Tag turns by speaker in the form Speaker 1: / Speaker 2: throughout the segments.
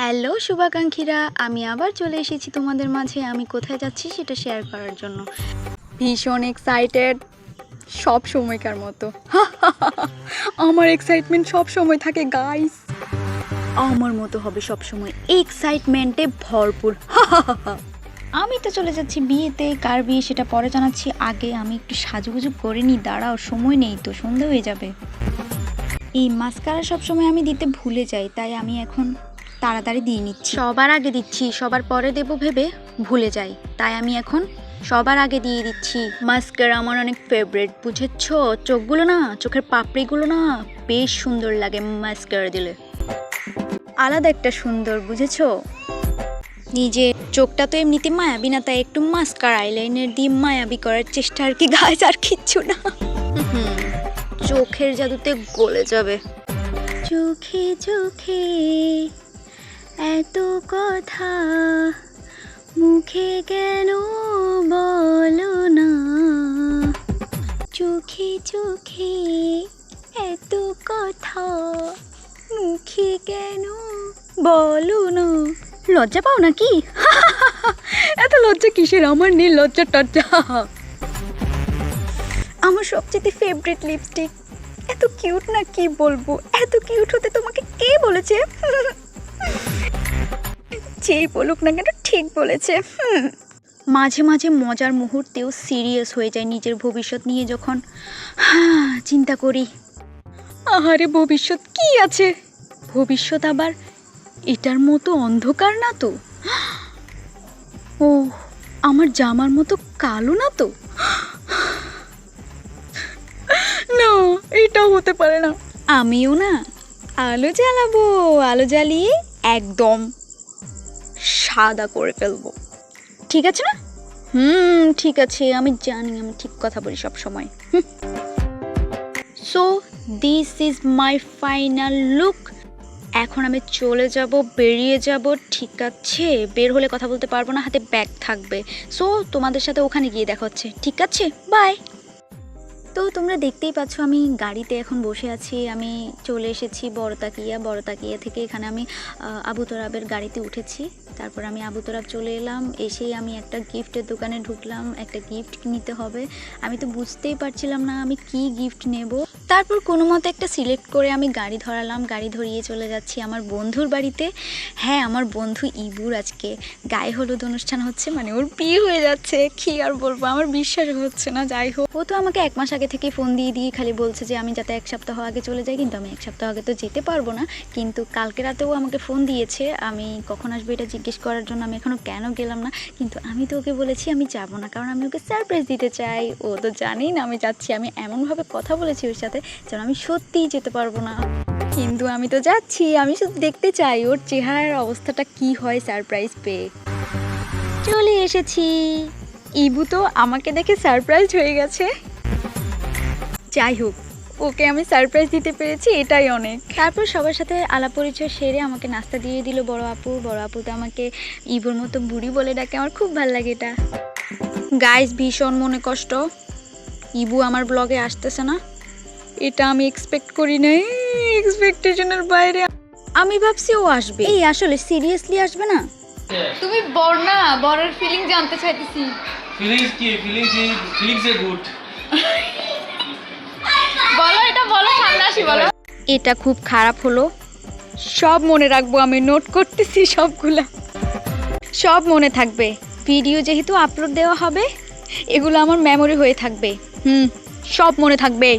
Speaker 1: Hello শুভাকাঙ্ক্ষীরা, আমি আবার চলে এসেছি তোমাদের মাঝে। আমি কোথায় যাচ্ছি সেটা শেয়ার করার জন্য। ভীষণ এক্সাইটেড, সব সময়কার মতো। আমার এক্সাইটমেন্ট সব সময় থাকে গাইস, আমার মতো হবে সব সময় এক্সাইটমেন্টে ভরপুর। আমি তো চলে যাচ্ছি বিয়েতে। কার বিয়ে সেটা পরে জানাচ্ছি, আগে আমি একটু সাজুগুজু করে নিই। দাঁড়াও, সময় নেই তো, সন্ধে হয়ে যাবে। এই মাস্কারা সবসময় আমি দিতে ভুলে যাই, তাই আমি এখন তাড়াতাড়ি দিয়ে নিচ্ছি। সবার আগে দিচ্ছি, সবার পরে দেবো ভেবে ভুলে যাই, তাই আমি এখন সবার আগে দিয়ে দিচ্ছি। মাস্কারা আমার অনেক ফেভারিট, বুঝেছো? চোখগুলো না, চোখের পাপড়িগুলো না বেশ সুন্দর লাগে মাস্কারা দিলে, আলাদা একটা সুন্দর, বুঝেছো? নিজের চোখটা তো এমনিতে মায়াবী না, তাই একটু মাস্কারা আইলাইনার দিয়ে মায়াবী করার চেষ্টা আর কি, গাছ আর কিচ্ছু না। চোখের জাদুতে গলে যাবে। চোখে চোখে এত কথা, মুখে কেন বলো না? চোখে চোখে এত কথা, মুখে কেন বলো না? লজ্জা পাও নাকি? এত লজ্জা কিসের? আমার নেই লজ্জা টজ্জা। আমার সবচেয়ে ফেভারিট লিপস্টিক, এত কিউট না, কি বলবো। এত কিউট হতে তোমাকে কে বলেছে? যেই বলুক না কেন ঠিক বলেছে। মাঝে মাঝে মজার মুহূর্তেও সিরিয়াস হয়ে যায় নিজের ভবিষ্যৎ নিয়ে যখন চিন্তা করি। আহারে, ভবিষ্যৎ কি আছে? ভবিষ্যৎ আবার এটার মতো অন্ধকার না তো? ও, আমার জামার মতো কালো না তো? না, এটাও হতে পারে না। আমিও না আলো জ্বালাবো, আলো জ্বালিয়ে একদম সাদা করে ফেলবো। ঠিক আছে না? ঠিক আছে, আমি জানি, আমি ঠিক কথা বলি সব সময়। So this is my final look. এখন আমি চলে যাব, বেরিয়ে যাব। ঠিক আছে, বের হলে কথা বলতে পারবো না, হাতে ব্যাগ থাকবে। সো তোমাদের সাথে ওখানে গিয়ে দেখা হচ্ছে। ঠিক আছে, বাই। তো তোমরা দেখতেই পাচ্ছ আমি গাড়িতে এখন বসে আছি। আমি চলে এসেছি বড়তাকিয়া থেকে এখানে আমি আবু তোরাবের গাড়িতে উঠেছি। তারপর আমি আবু তোরাব চলে এলাম। এসেই আমি একটা গিফটের দোকানে ঢুকলাম, একটা গিফট নিতে হবে। আমি তো বুঝতেই পারছিলাম না আমি কি গিফট নেব। তারপর কোনো মতে একটা সিলেক্ট করে আমি গাড়ি ধরালাম। গাড়ি ধরিয়ে চলে যাচ্ছি আমার বন্ধুর বাড়িতে। হ্যাঁ, আমার বন্ধু ইবুর আজকে গায়ে হলুদ অনুষ্ঠান হচ্ছে, মানে ওর বিয়ে হয়ে যাচ্ছে। কি আর বলবো, আমার বিশ্বাস হচ্ছে না। যাই হোক, ও তো আমাকে 1 মাস আগে থেকে ফোন দিয়ে খালি বলছে যে আমি যাতে 1 সপ্তাহ আগে চলে যাই, কিন্তু আমি 1 সপ্তাহ আগে তো যেতে পারবো না। কিন্তু কালকে রাতেও আমাকে ফোন দিয়েছে আমি কখন আসবো এটা জিজ্ঞেস করার জন্য। আমি এখনও কেন গেলাম না, কিন্তু আমি তো ওকে বলেছি আমি যাব না, কারণ আমি ওকে সারপ্রাইজ দিতে চাই। ও তো জানেই না আমি যাচ্ছি। আমি এমনভাবে কথা বলেছি ওর সাথে যেন আমি সত্যিই যেতে পারবো না, কিন্তু আমি তো যাচ্ছি। আমি শুধু দেখতে চাই ওর চেহারার অবস্থাটা কি হয় সারপ্রাইজ পেয়ে। চলে এসেছি। ইবু তো আমাকে দেখে সারপ্রাইজ হয়ে গেছে। যাই হোক, ওকে আমি সারপ্রাইজ দিতে পেরেছি, এটাই অনেক। তারপর সবার সাথে আলাপ পরিচয় সেরে আমাকে নাস্তা দিয়ে দিল বড় আপু। বড় আপু তো আমাকে ইবুর মতো বুড়ি বলে ডাকে, আমার খুব ভালো লাগে এটা। গাইস, ভীষণ মনে কষ্ট, ইবু আমার ব্লগে আসতেছে না। এটা আমি এক্সপেক্ট করি নাই, এক্সপেকটেশনের বাইরে। আমি ভাবছি ও আসবে। এই আসলে সিরিয়াসলি আসবে না?
Speaker 2: তুমি বড় না, বড়ের ফিলিং জানতে চাইতেছি।
Speaker 3: ফিলিংস কি? Feelings a good.
Speaker 2: বলো, এটা বলো, সামনে আসি বলো।
Speaker 1: এটা খুব খারাপ হলো। সব মনে রাখবো, আমি নোট করতেছি সবগুলা, সব মনে থাকবে। ভিডিও যেহেতু আপলোড দেওয়া হবে, এগুলো আমার মেমোরি হয়ে থাকবে। সব মনে থাকবে।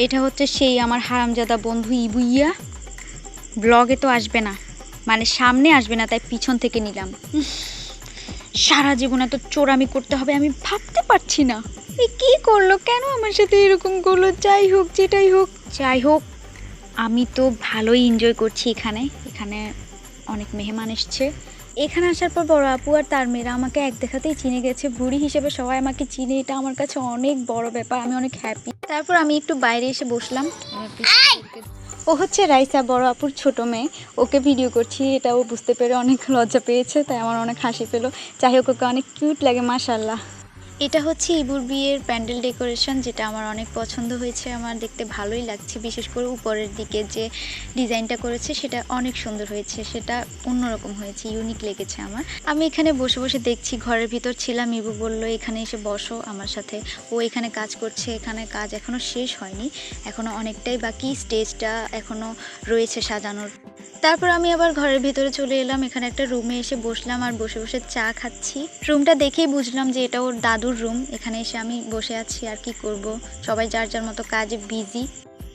Speaker 1: এটা হচ্ছে সেই আমার হারামজাদা বন্ধু ইবুইয়া। ব্লগে তো আসবে না, মানে সামনে আসবে না, তাই পিছন থেকে নিলাম। সারা জীবন এত চোরামি করতে হবে আমি ভাবতে পারছি না। এই কি করলো, কেন আমার সাথে এরকম করলো? যাই হোক, যেটাই হোক, যাই হোক, আমি তো ভালোই এনজয় করছি এখানে। এখানে অনেক মেহমান এসছে। এখানে আসার পর বড় আপু আর তার মেয়েরা আমাকে এক দেখাতেই চিনে গেছে। বুড়ি হিসেবে সবাই আমাকে চিনে, এটা আমার কাছে অনেক বড় ব্যাপার। আমি অনেক হ্যাপি। তারপর আমি একটু বাইরে এসে বসলাম। ও হচ্ছে রাইসা, বড় আপুর ছোট মেয়ে। ওকে ভিডিও করছি, এটা ও বুঝতে পেরে অনেক লজ্জা পেয়েছে, তাই আমার অনেক হাসি পেলো। যাই হোক, ওকে অনেক কিউট লাগে, মাশাআল্লাহ। এটা হচ্ছে ইবুর বিয়ের প্যান্ডেল ডেকোরেশন, যেটা আমার অনেক পছন্দ হয়েছে। আমার দেখতে ভালোই লাগছে, বিশেষ করে উপরের দিকে যে ডিজাইনটা করেছে সেটা অনেক সুন্দর হয়েছে, সেটা অন্যরকম হয়েছে, ইউনিক লেগেছে আমার। আমি এখানে বসে বসে দেখছি, ঘরের ভিতর ছিলাম, ইবু বলল এখানে এসে বসো আমার সাথে। ও এখানে কাজ করছে, এখানে কাজ এখনও শেষ হয়নি, এখনও অনেকটাই বাকি, স্টেজটা এখনও রয়েছে সাজানোর। তারপর আমি আবার ঘরের ভিতরে চলে এলাম, এখানে একটা রুমে এসে বসলাম আর বসে বসে চা খাচ্ছি। রুমটা দেখেই বুঝলাম যে এটা ওর দাদুর রুম। এখানে এসে আমি বসে আছি, আর কি করব, সবাই যার যার মতো কাজে বিজি।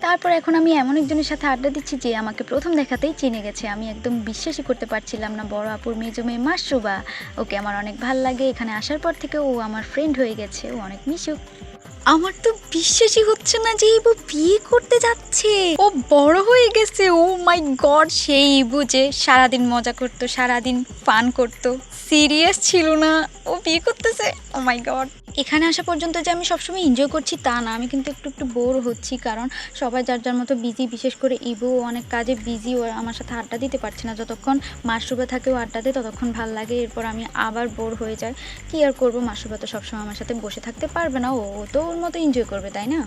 Speaker 1: তারপর এখন আমি এমন একজনের সাথে আড্ডা দিচ্ছি যে আমাকে প্রথম দেখাতেই চিনে গেছে। আমি একদম বিশ্বাসই করতে পারছিলাম না, বড় আপুর মেজো মেয়ে মাশরুবা। ওকে আমার অনেক ভাল লাগে, এখানে আসার পর থেকে ও আমার ফ্রেন্ড হয়ে গেছে, ও অনেক মিশুক। আমার তো বিশ্বাসই হচ্ছে না যে ইবু বিয়ে করতে যাচ্ছে, ও বড় হয়ে গেছে। ও মাই গড, সেই ইবু যে সারাদিন মজা করতো, সারাদিন ফান করতো, সিরিয়াস ছিল না, ও বিয়ে করতেছে। ও মাই গড। এখানে আসা পর্যন্ত যে আমি সবসময় এনজয় করছি তা না, আমি কিন্তু একটু একটু বোর হচ্ছি, কারণ সবাই যার যার মতো বিজি, বিশেষ করে ইবু অনেক কাজে বিজি, ও আমার সাথে আড্ডা দিতে পারছে না। যতক্ষণ মাশরুবা থাকে ও আড্ডা দেয় ততক্ষণ ভাল লাগে, এরপর আমি আবার বোর হয়ে যাই। কি আর করবো, মাশরুবা তো সবসময় আমার সাথে বসে থাকতে পারবে না, ও তো ওর মতো এনজয় করবে, তাই না?